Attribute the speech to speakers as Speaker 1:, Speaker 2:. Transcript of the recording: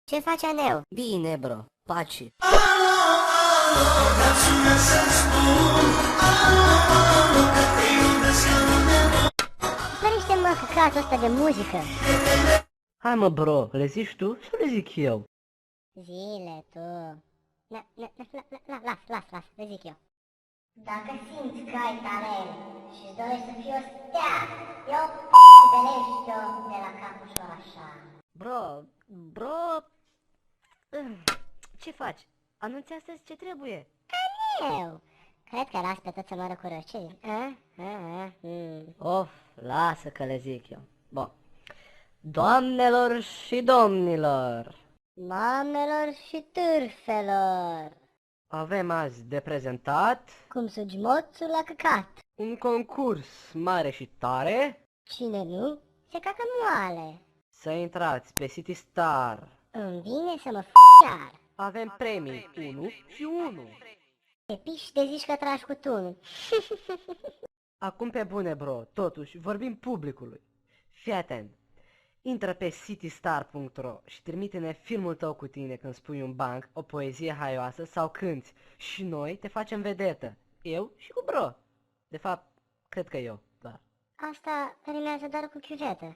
Speaker 1: Ce faci, Aneu?
Speaker 2: Bine, bro, pace.
Speaker 1: Oprește-mă căcatul ăsta de muzică.
Speaker 2: Hai mă, bro, le zici tu sau le zic eu?
Speaker 1: Zile, tu. Las, le zic eu. Dacă simți că ai talent și-ți dorești să fii o stea, eu de lește-o de la capul așa.
Speaker 2: Bro, ce faci? Anunți astăzi ce trebuie.
Speaker 1: Eu cred că las pe tot să moară cu răciri.
Speaker 2: Of, lasă că le zic eu. Bun. Doamnelor și domnilor,
Speaker 1: Mamelor și târfelor,
Speaker 2: avem azi de prezentat
Speaker 1: cum sugi moțul la căcat.
Speaker 2: un concurs mare și tare.
Speaker 1: Cine nu, se cacă moale.
Speaker 2: Să intrați pe City Star.
Speaker 1: Îmi vine să mă iar.
Speaker 2: Avem premii 1 și 1.
Speaker 1: Te piși de zici că tragi cu tunul.
Speaker 2: Acum pe bune, bro, totuși vorbim publicului. Fii atent. Intră pe citystar.ro și trimite-ne filmul tău cu tine când spui un banc, o poezie haioasă sau cânti. Și noi te facem vedetă. Eu și cu bro. De fapt, cred că eu, doar.
Speaker 1: Asta rimează doar cu chiuvetă.